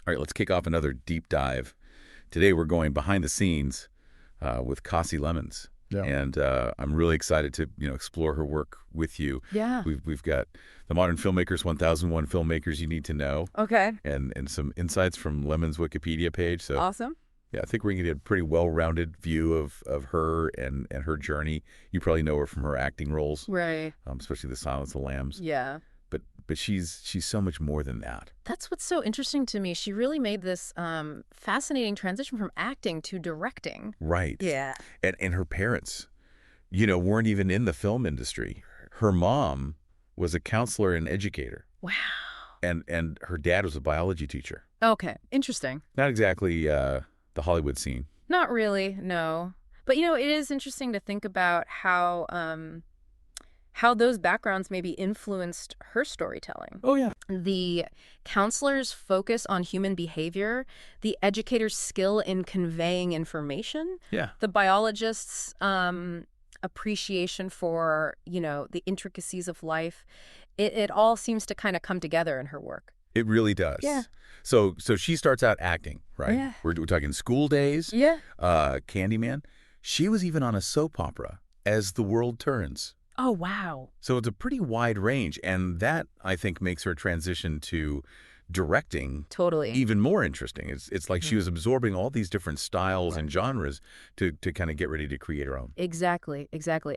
All right, let's kick off another deep dive. Today we're going behind the scenes with Lemmons. Yeah. And I'm really excited to explore her work with you. Yeah. We've got the Modern Filmmakers 1001 Filmmakers You Need to Know. Okay. And some insights from Lemmons' Wikipedia page. So Awesome. yeah, I think we're going to get a pretty well-rounded view of her and her journey. You probably know her from her acting roles, Right. especially The Silence of the Lambs. Yeah. But she's so much more than that. That's what's so interesting to me. She really made this fascinating transition from acting to directing. Right. Yeah. And her parents, weren't even in the film industry. Her mom was a counselor and educator. Wow. And her dad was a biology teacher. Okay. Interesting. Not exactly the Hollywood scene. Not really, no. But, it is interesting to think about how those backgrounds maybe influenced her storytelling. Oh, yeah. The counselor's focus on human behavior, the educator's skill in conveying information, Yeah. the biologist's appreciation for, the intricacies of life. It all seems to kind of come together in her work. It really does. Yeah. So she starts out acting, right? Yeah. We're talking School Days, Yeah. Candyman. She was even on a soap opera, As the World Turns. Oh, wow. So it's a pretty wide range, and that, I think, makes her transition to directing Totally. even more interesting. It's like she was absorbing all these different styles and genres to kind of get ready to create her own. Exactly.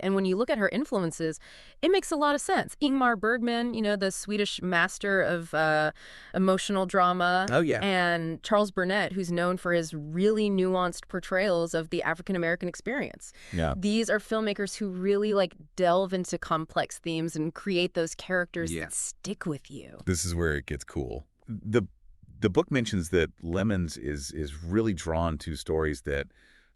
And when you look at her influences, it makes a lot of sense. Ingmar Bergman, the Swedish master of emotional drama. Oh, yeah. And Charles Burnett, who's known for his really nuanced portrayals of the African-American experience. Yeah. These are filmmakers who really delve into complex themes and create those characters that stick with you. This is where it gets cool. The book mentions that Lemmons is really drawn to stories that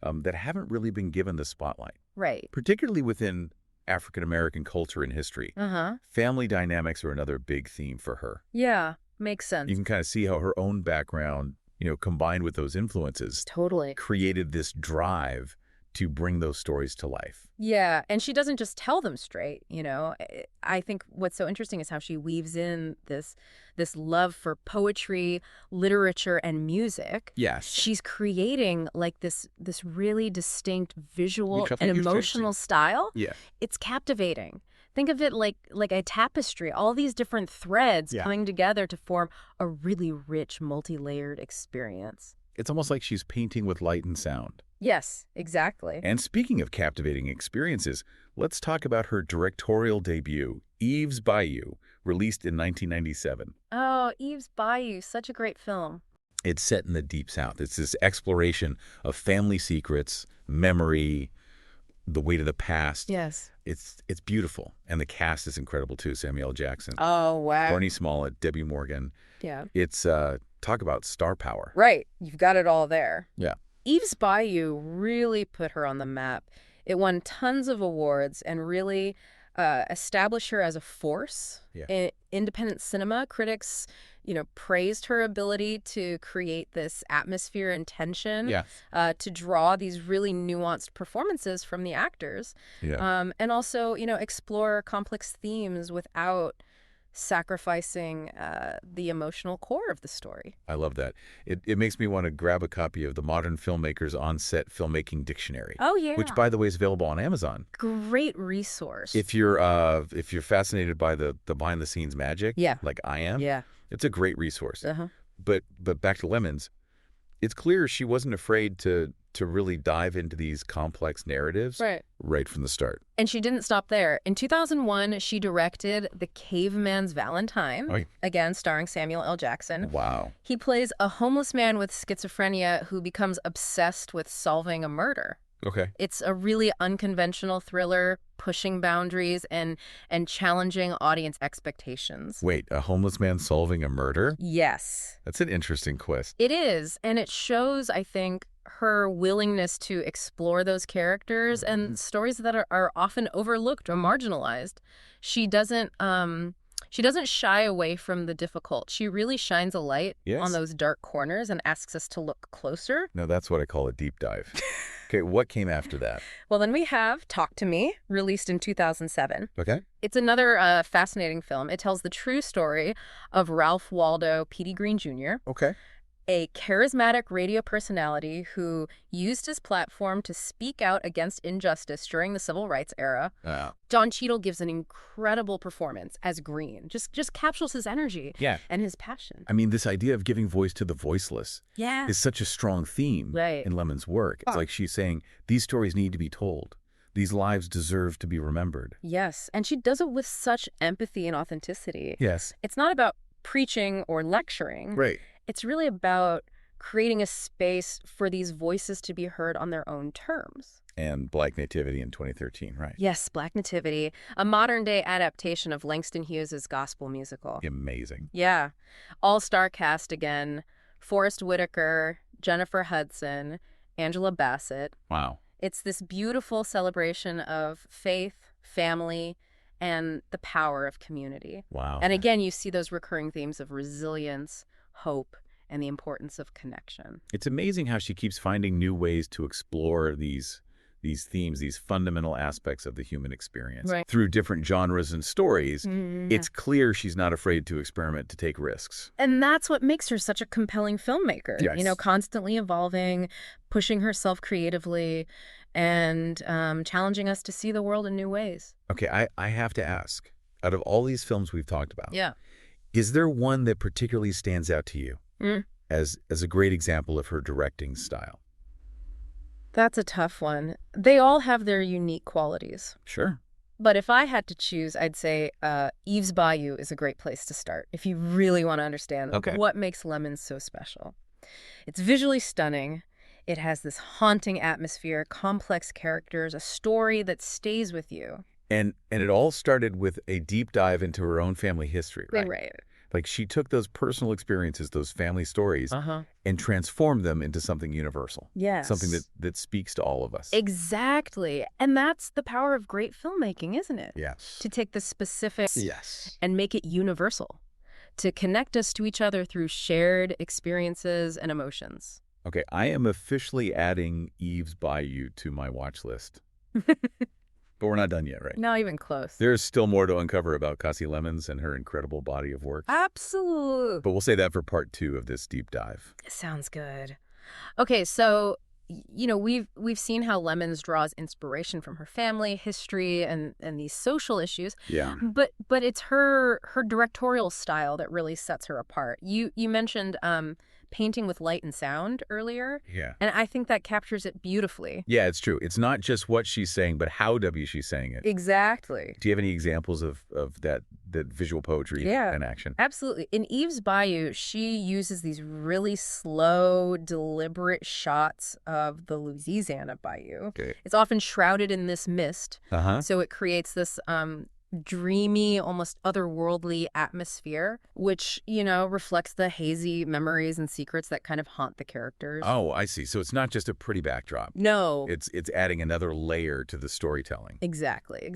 haven't really been given the spotlight, Right. particularly within African-American culture and history. Uh-huh. Family dynamics are another big theme for her. Yeah. Makes sense. You can kind of see how her own background, combined with those influences, Totally. created this drive to bring those stories to life. Yeah, and she doesn't just tell them straight, I think what's so interesting is how she weaves in this love for poetry, literature, and music. Yes. She's creating this really distinct visual Which I and think is emotional style. Yeah. It's captivating. Think of it like a tapestry, all these different threads coming together to form a really rich, multi-layered experience. It's almost like she's painting with light and sound. Yes, exactly. And speaking of captivating experiences, let's talk about her directorial debut, Eve's Bayou, released in 1997. Oh, Eve's Bayou, such a great film. It's set in the Deep South. It's this exploration of family secrets, memory, the weight of the past. Yes. It's beautiful. And the cast is incredible, too. Samuel L. Jackson, Oh, wow. Barney Smollett, Debbie Morgan. Yeah. It's, talk about star power. Right. You've got it all there. Yeah. Eve's Bayou really put her on the map. It won tons of awards and really established her as a force in independent cinema. Critics, praised her ability to create this atmosphere and tension, to draw these really nuanced performances from the actors, and also, explore complex themes without sacrificing the emotional core of the story. I love that. It makes me want to grab a copy of the Modern Filmmakers On-Set Filmmaking Dictionary. Oh, yeah. Which, by the way, is available on Amazon. Great resource. If you're fascinated by the behind-the-scenes magic, like I am, it's a great resource. Uh-huh. But back to Lemmons, it's clear she wasn't afraid to really dive into these complex narratives right from the start. And she didn't stop there. In 2001, she directed The Caveman's Valentine, again starring Samuel L. Jackson. Wow. He plays a homeless man with schizophrenia who becomes obsessed with solving a murder. Okay. It's a really unconventional thriller, pushing boundaries and challenging audience expectations. Wait, a homeless man solving a murder? Yes. That's an interesting twist. It is, and it shows, I think, her willingness to explore those characters and stories that are often overlooked or marginalized. She doesn't shy away from the difficult. She really shines a light on those dark corners and asks us to look closer. No, that's what I call a deep dive. Okay, what came after that? Well, then we have Talk to Me, released in 2007. Okay. It's another fascinating film. It tells the true story of Ralph Waldo Petey Green Jr. Okay. a charismatic radio personality who used his platform to speak out against injustice during the civil rights era. Don Cheadle gives an incredible performance as Green. Just captures his energy and his passion. I mean, this idea of giving voice to the voiceless is such a strong theme in Lemmons' work. It's like she's saying, these stories need to be told. These lives deserve to be remembered. Yes, and she does it with such empathy and authenticity. Yes. It's not about preaching or lecturing. Right. It's really about creating a space for these voices to be heard on their own terms. And Black Nativity in 2013, right? Yes, Black Nativity, a modern-day adaptation of Langston Hughes' gospel musical. Amazing. Yeah. All-star cast again. Forrest Whitaker, Jennifer Hudson, Angela Bassett. Wow. It's this beautiful celebration of faith, family, and the power of community. Wow. And again, you see those recurring themes of resilience, hope, and the importance of connection. It's amazing how she keeps finding new ways to explore these themes, these fundamental aspects of the human experience. Right. Through different genres and stories, it's clear she's not afraid to experiment, to take risks. And that's what makes her such a compelling filmmaker. Yes. You know, constantly evolving, pushing herself creatively, and challenging us to see the world in new ways. Okay, I have to ask, out of all these films we've talked about, Yeah. is there one that particularly stands out to you as a great example of her directing style? That's a tough one. They all have their unique qualities. Sure. But if I had to choose, I'd say Eve's Bayou is a great place to start if you really want to understand what makes Lemmons so special. It's visually stunning. It has this haunting atmosphere, complex characters, a story that stays with you. And it all started with a deep dive into her own family history, right? Right. Like she took those personal experiences, those family stories, and transformed them into something universal. Yes. Something that speaks to all of us. Exactly. And that's the power of great filmmaking, isn't it? Yes. To take the specifics and make it universal. To connect us to each other through shared experiences and emotions. Okay, I am officially adding Eve's Bayou to my watch list. But we're not done yet, right? Not even close. There's still more to uncover about Kasi Lemmons and her incredible body of work. Absolutely. But we'll say that for part 2 of this deep dive. Sounds good. Okay, so, you know, we've seen how Lemmons draws inspiration from her family, history, and these social issues. Yeah. But it's her directorial style that really sets her apart. You mentioned painting with light and sound earlier. Yeah. And I think that captures it beautifully. Yeah, it's true. It's not just what she's saying, but how she's saying it. Exactly. Do you have any examples of that visual poetry in action? Absolutely. In Eve's Bayou, she uses these really slow, deliberate shots of the Louisiana Bayou. Okay. It's often shrouded in this mist. So it creates this dreamy, almost otherworldly atmosphere, which, you know, reflects the hazy memories and secrets that kind of haunt the characters. Oh, I see. So it's not just a pretty backdrop. No. It's adding another layer to the storytelling. Exactly.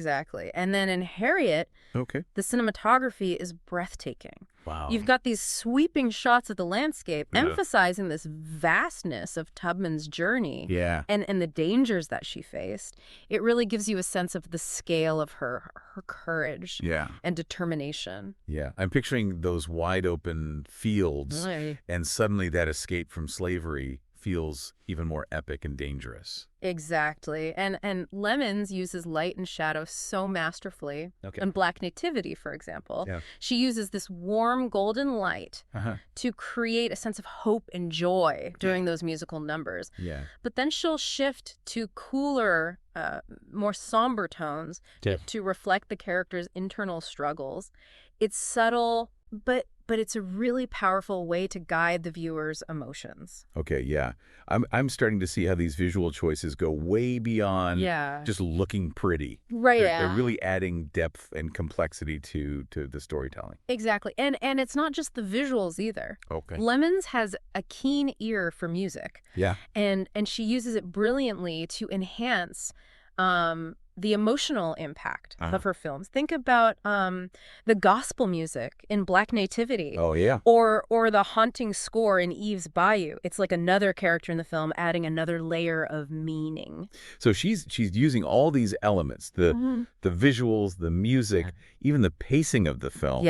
And then in Harriet, the cinematography is breathtaking. Wow. You've got these sweeping shots of the landscape, emphasizing this vastness of Tubman's journey and the dangers that she faced. It really gives you a sense of the scale of her courage and determination. Yeah. I'm picturing those wide open fields, and suddenly that escape from slavery feels even more epic and dangerous. Exactly. And Lemmons uses light and shadow so masterfully. In Black Nativity, for example, she uses this warm golden light to create a sense of hope and joy during those musical numbers. But then she'll shift to cooler, more somber tones to reflect the character's internal struggles. It's subtle, but it's a really powerful way to guide the viewer's emotions. Okay, yeah. I'm starting to see how these visual choices go way beyond just looking pretty. Right. They're really adding depth and complexity to the storytelling. Exactly. And it's not just the visuals either. Okay. Lemmons has a keen ear for music. Yeah. And she uses it brilliantly to enhance the emotional impact of her films. Think about the gospel music in Black Nativity. Oh, yeah. Or the haunting score in Eve's Bayou. It's like another character in the film adding another layer of meaning. So she's using all these elements, the visuals, the music, even the pacing of the film,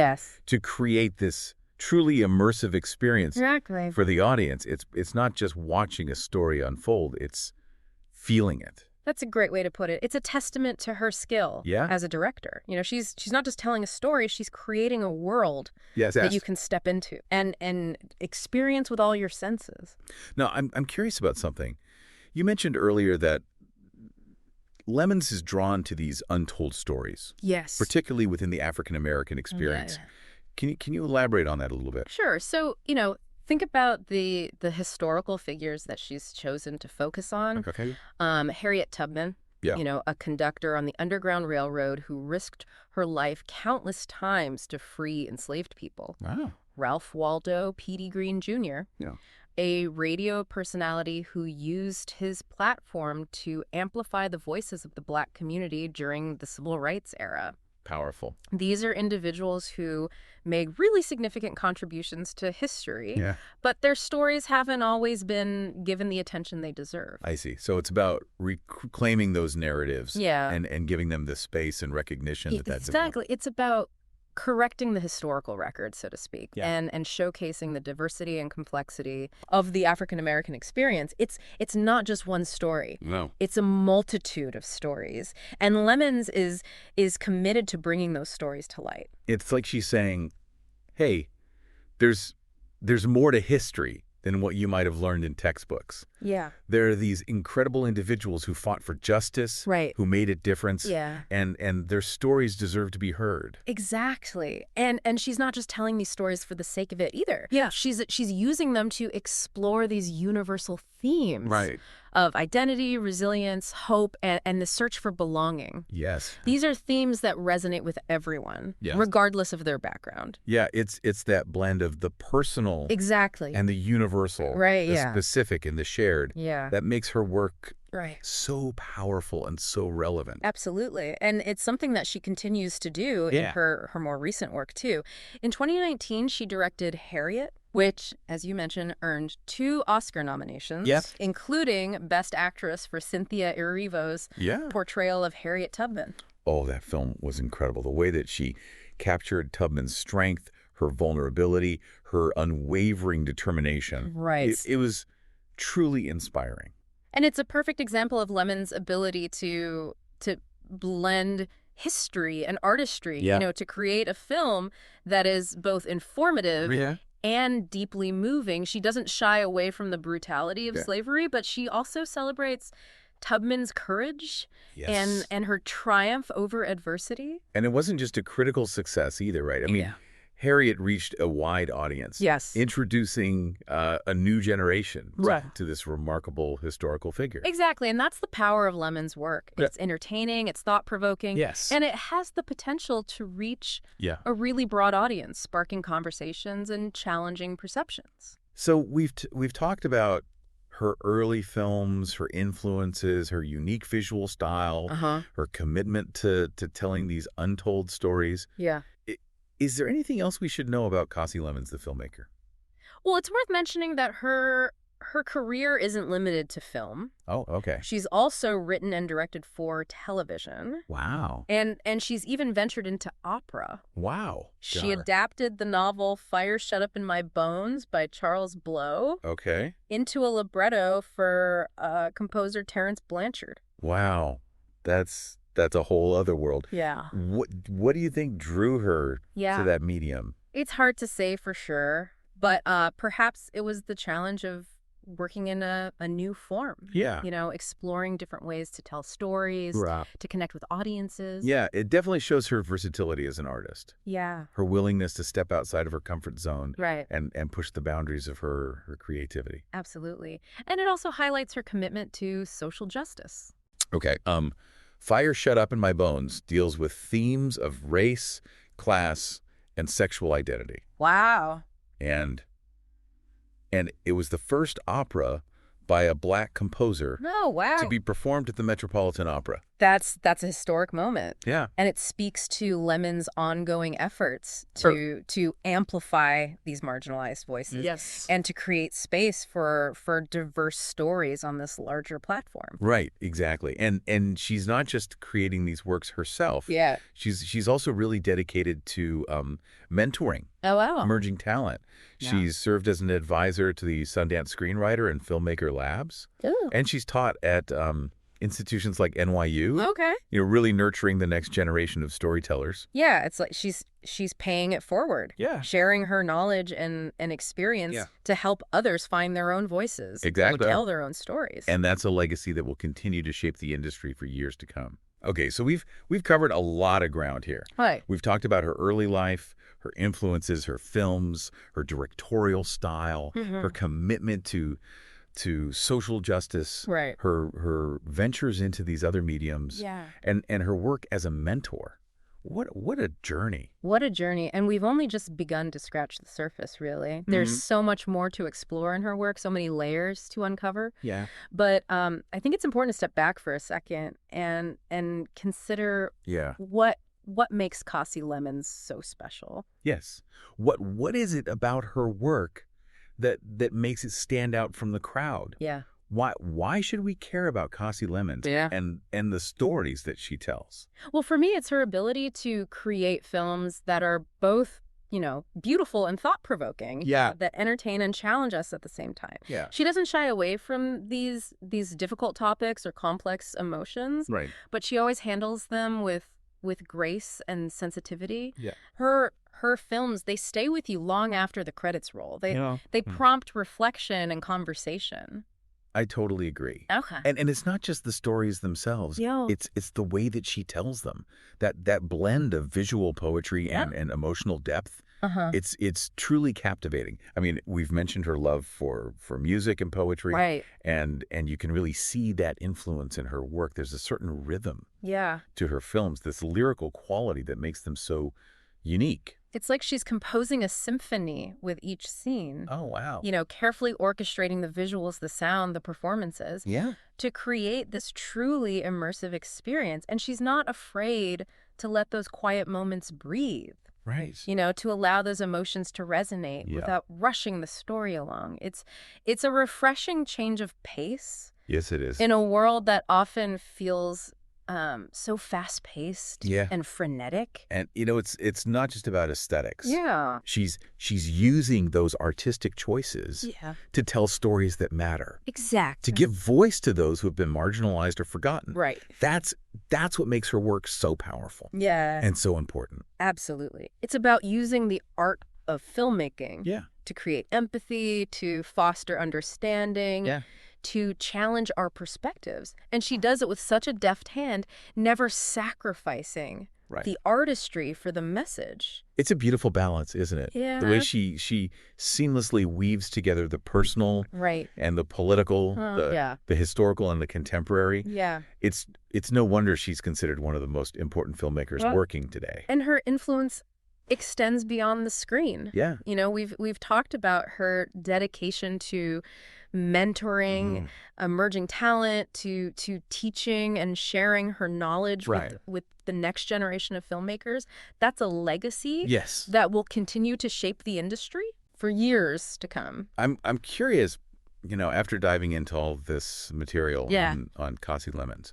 to create this truly immersive experience Exactly. for the audience. It's not just watching a story unfold, it's feeling it. That's a great way to put it. It's a testament to her skill as a director. You know, she's not just telling a story, she's creating a world that you can step into and experience with all your senses. Now, I'm curious about something. You mentioned earlier that Lemmons is drawn to these untold stories. Yes. Particularly within the African-American experience. Yeah. Can you elaborate on that a little bit? Sure. So, think about the historical figures that she's chosen to focus on. Okay. Harriet Tubman, a conductor on the Underground Railroad who risked her life countless times to free enslaved people. Wow. Ralph Waldo Petey Greene Jr., a radio personality who used his platform to amplify the voices of the Black community during the Civil Rights era. Powerful. These are individuals who made really significant contributions to history, but their stories haven't always been given the attention they deserve. I see. So it's about reclaiming those narratives and giving them the space and recognition that's exactly. It's about correcting the historical record, so to speak, and showcasing the diversity and complexity of the African-American experience. It's not just one story. No. It's a multitude of stories. And Lemmons is committed to bringing those stories to light. It's like she's saying, hey, there's more to history than what you might have learned in textbooks. Yeah. There are these incredible individuals who fought for justice, who made a difference, and their stories deserve to be heard. Exactly. And she's not just telling these stories for the sake of it either. Yeah. She's using them to explore these universal themes of identity, resilience, hope, and the search for belonging. Yes. These are themes that resonate with everyone, regardless of their background. Yeah, it's that blend of the personal and the universal, the specific and the shared, that makes her work so powerful and so relevant. Absolutely. And it's something that she continues to do in her more recent work, too. In 2019, she directed Harriet, which, as you mentioned, earned 2 Oscar nominations, including Best Actress for Cynthia Erivo's portrayal of Harriet Tubman. Oh, that film was incredible. The way that she captured Tubman's strength, her vulnerability, her unwavering determination. Right. It was truly inspiring. And it's a perfect example of Lemmons' ability to blend history and artistry, to create a film that is both informative and deeply moving. She doesn't shy away from the brutality of slavery, but she also celebrates Tubman's courage and her triumph over adversity. And it wasn't just a critical success either, right? I mean, Harriet reached a wide audience, introducing a new generation to this remarkable historical figure. Exactly, and that's the power of Lemmons' work. It's entertaining, it's thought-provoking, and it has the potential to reach a really broad audience, sparking conversations and challenging perceptions. So we've talked about her early films, her influences, her unique visual style, her commitment to telling these untold stories. Yeah. Is there anything else we should know about Kasi Lemmons, the filmmaker? Well, it's worth mentioning that her career isn't limited to film. Oh, okay. She's also written and directed for television. Wow. And she's even ventured into opera. Wow. She adapted the novel Fire Shut Up in My Bones by Charles Blow into a libretto for composer Terence Blanchard. Wow. That's a whole other world. Yeah. What do you think drew her to that medium? It's hard to say for sure, but perhaps it was the challenge of working in a new form. Yeah. Exploring different ways to tell stories, to connect with audiences. Yeah, it definitely shows her versatility as an artist. Yeah. Her willingness to step outside of her comfort zone. Right. And push the boundaries of her creativity. Absolutely. And it also highlights her commitment to social justice. Okay. Fire Shut Up in My Bones deals with themes of race, class, and sexual identity. Wow. And it was the first opera by a Black composer to be performed at the Metropolitan Opera. That's a historic moment. Yeah. And it speaks to Lemmons' ongoing efforts to amplify these marginalized voices. Yes. And to create space for diverse stories on this larger platform. Right, exactly. And she's not just creating these works herself. Yeah. She's also really dedicated to mentoring Oh, wow. emerging talent. Yeah. She's served as an advisor to the Sundance Screenwriter and Filmmaker Labs. Ooh. And she's taught at institutions like NYU. Okay. Really nurturing the next generation of storytellers. Yeah, it's like she's paying it forward. Yeah. Sharing her knowledge and experience to help others find their own voices. Exactly. Or tell their own stories. And that's a legacy that will continue to shape the industry for years to come. Okay, so we've covered a lot of ground here. Right. We've talked about her early life, her influences, her films, her directorial style, her commitment to social justice, Right. her ventures into these other mediums, Yeah. and her work as a mentor. What a journey. What a journey. And we've only just begun to scratch the surface, really. There's so much more to explore in her work, so many layers to uncover. Yeah. But I think it's important to step back for a second and consider what makes Kasi Lemmons so special. Yes. What is it about her work that makes it stand out from the crowd? Yeah. Why should we care about Kasi Lemmons and the stories that she tells? Well, for me, it's her ability to create films that are both, beautiful and thought-provoking. Yeah. That entertain and challenge us at the same time. Yeah. She doesn't shy away from these difficult topics or complex emotions. Right. But she always handles them with grace and sensitivity. Yeah. Her films, they stay with you long after the credits roll. They prompt reflection and conversation. I totally agree. Okay. And it's not just the stories themselves. Yeah. It's the way that she tells them. That blend of visual poetry and emotional depth. It's truly captivating. I mean, we've mentioned her love for music and poetry. Right. And you can really see that influence in her work. There's a certain rhythm to her films, this lyrical quality that makes them so unique. It's like she's composing a symphony with each scene. Oh, wow. Carefully orchestrating the visuals, the sound, the performances. Yeah. To create this truly immersive experience. And she's not afraid to let those quiet moments breathe. Right. To allow those emotions to resonate without rushing the story along. It's a refreshing change of pace. Yes, it is. In a world that often feels so fast-paced and frenetic. And it's not just about aesthetics. Yeah. She's using those artistic choices to tell stories that matter. Exactly. To give voice to those who have been marginalized or forgotten. Right. That's what makes her work so powerful. Yeah. And so important. Absolutely. It's about using the art of filmmaking to create empathy, to foster understanding. Yeah. To challenge our perspectives. And she does it with such a deft hand, never sacrificing the artistry for the message. It's a beautiful balance, isn't it? Yeah. The way she seamlessly weaves together the personal and the political, the historical and the contemporary. Yeah. It's no wonder she's considered one of the most important filmmakers working today. And her influence extends beyond the screen. Yeah. We've talked about her dedication to mentoring emerging talent, to teaching and sharing her knowledge with the next generation of filmmakers. That's a legacy that will continue to shape the industry for years to come. I'm curious, after diving into all this material on Kasi Lemmons,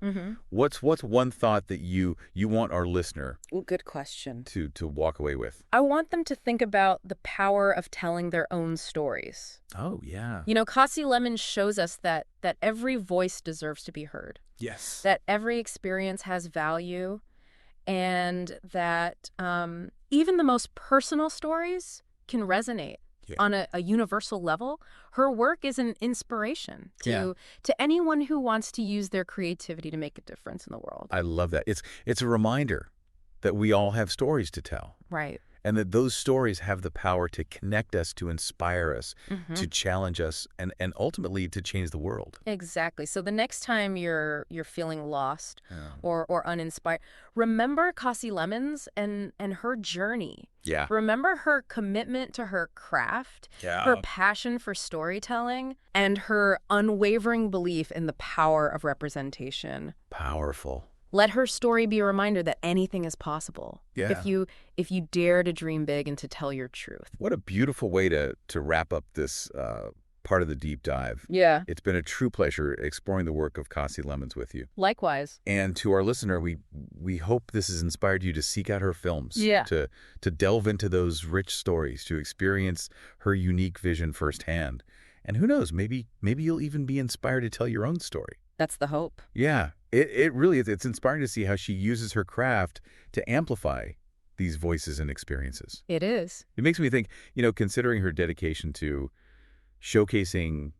what's one thought that you want our listener good question to walk away with? I want them to think about the power of telling their own stories. Oh, yeah. Kasi Lemmons shows us that every voice deserves to be heard. Yes. That every experience has value, and that even the most personal stories can resonate. On a universal level. Her work is an inspiration to anyone who wants to use their creativity to make a difference in the world. I love that. It's a reminder that we all have stories to tell. Right. And that those stories have the power to connect us, to inspire us, to challenge us, and ultimately to change the world. Exactly. So the next time you're feeling lost or uninspired, remember Kasi Lemmons and her journey. Yeah. Remember her commitment to her craft, her passion for storytelling, and her unwavering belief in the power of representation. Powerful. Let her story be a reminder that anything is possible. Yeah. If you dare to dream big and to tell your truth. What a beautiful way to wrap up this part of the deep dive. Yeah. It's been a true pleasure exploring the work of Kasi Lemmons with you. Likewise. And to our listener, we hope this has inspired you to seek out her films, yeah. to delve into those rich stories, to experience her unique vision firsthand. And who knows, maybe you'll even be inspired to tell your own story. That's the hope. Yeah, it really is. It's inspiring to see how she uses her craft to amplify these voices and experiences. It is. It makes me think, considering her dedication to showcasing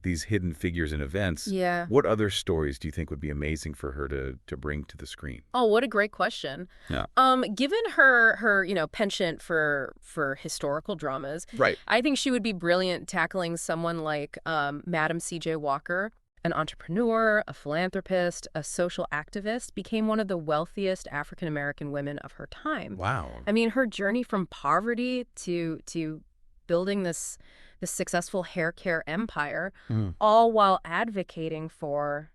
these hidden figures and events, yeah. what other stories do you think would be amazing for her to bring to the screen? Oh, what a great question. Yeah. Given her penchant for historical dramas, right. I think she would be brilliant tackling someone like Madam C.J. Walker, an entrepreneur, a philanthropist, a social activist, became one of the wealthiest African-American women of her time. Wow. I mean, her journey from poverty to building this successful hair care empire, all while advocating for,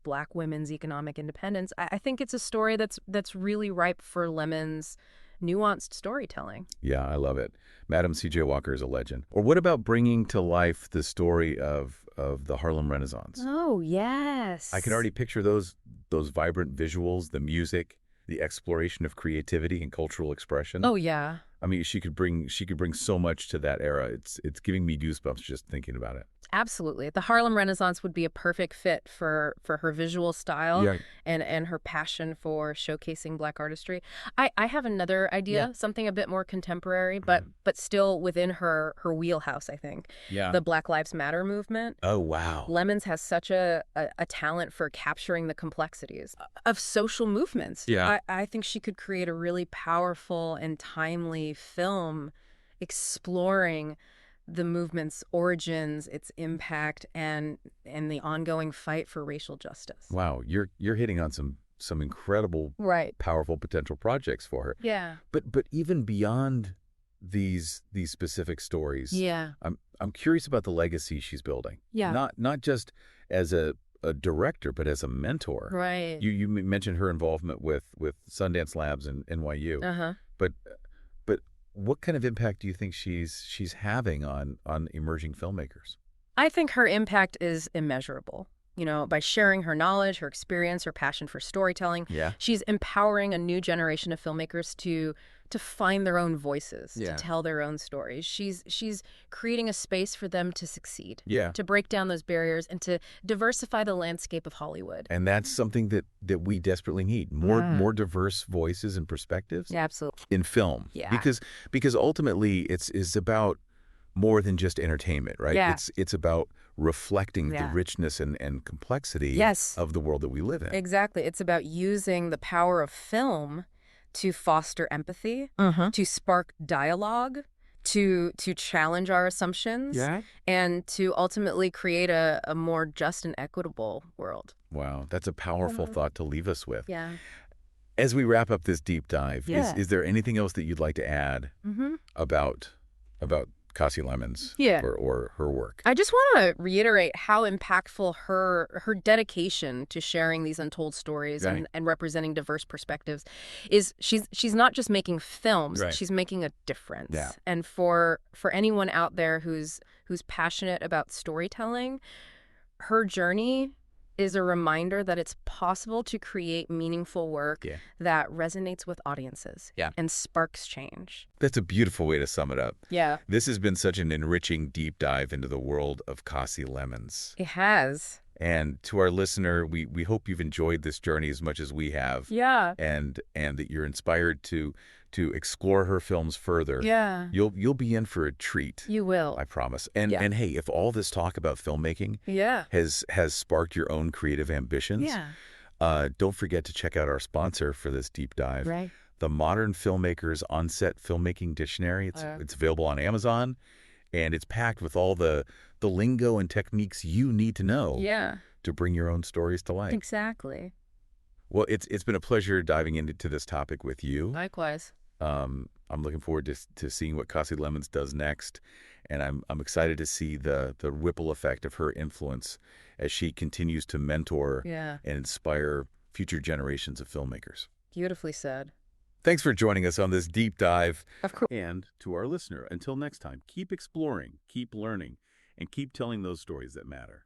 Black women's economic independence. I think it's a story that's really ripe for Lemmons' nuanced storytelling. Yeah, I love it. Madam C.J. Walker is a legend. Or what about bringing to life the story of the Harlem Renaissance? Oh, yes. I can already picture those vibrant visuals, the music, the exploration of creativity and cultural expression. Oh, yeah. I mean, she could bring so much to that era. It's giving me goosebumps just thinking about it. Absolutely. The Harlem Renaissance would be a perfect fit for her visual style yeah. and her passion for showcasing Black artistry. I have another idea, something a bit more contemporary, but still within her wheelhouse, I think. Yeah. The Black Lives Matter movement. Oh, wow. Lemmons has such a talent for capturing the complexities of social movements. Yeah. I think she could create a really powerful and timely film exploring the movement's origins, its impact, and the ongoing fight for racial justice. Wow, you're hitting on some incredible, powerful potential projects for her. Yeah. But even beyond these specific stories, I'm curious about the legacy she's building. Yeah. Not just as a director, but as a mentor. Right. You mentioned her involvement with Sundance Labs and NYU. But what kind of impact do you think she's having on emerging filmmakers? I think her impact is immeasurable. By sharing her knowledge, her experience, her passion for storytelling, she's empowering a new generation of filmmakers to find their own voices, to tell their own stories. She's creating a space for them to succeed, to break down those barriers and to diversify the landscape of Hollywood. And that's something that we desperately need. More diverse voices and perspectives. Yeah, absolutely. In film. Yeah. Because ultimately it's about more than just entertainment, right? Yeah. It's about reflecting the richness and complexity of the world that we live in. Exactly. It's about using the power of film to foster empathy, to spark dialogue, to challenge our assumptions, and to ultimately create a more just and equitable world. Wow, that's a powerful thought to leave us with. Yeah. As we wrap up this deep dive, is there anything else that you'd like to add about Kasi Lemmons or her work? I just want to reiterate how impactful her dedication to sharing these untold stories and representing diverse perspectives is. She's not just making films, she's making a difference. Yeah. And for anyone out there who's passionate about storytelling, her journey is a reminder that it's possible to create meaningful work that resonates with audiences and sparks change. That's a beautiful way to sum it up. Yeah. This has been such an enriching deep dive into the world of Kasi Lemmons. It has. And to our listener, we hope you've enjoyed this journey as much as we have. Yeah. And that you're inspired to explore her films further. Yeah. You'll be in for a treat. You will. I promise. And hey, if all this talk about filmmaking has sparked your own creative ambitions, don't forget to check out our sponsor for this deep dive. Right. The Modern Filmmakers On-Set Filmmaking Dictionary. It's available on Amazon, and it's packed with all the lingo and techniques you need to know to bring your own stories to life. Exactly. Well, it's been a pleasure diving into this topic with you. Likewise. I'm looking forward to seeing what Kasi Lemmons does next, and I'm excited to see the ripple effect of her influence as she continues to mentor and inspire future generations of filmmakers. Beautifully said. Thanks for joining us on this deep dive. Of course. And to our listener, until next time, keep exploring, keep learning, and keep telling those stories that matter.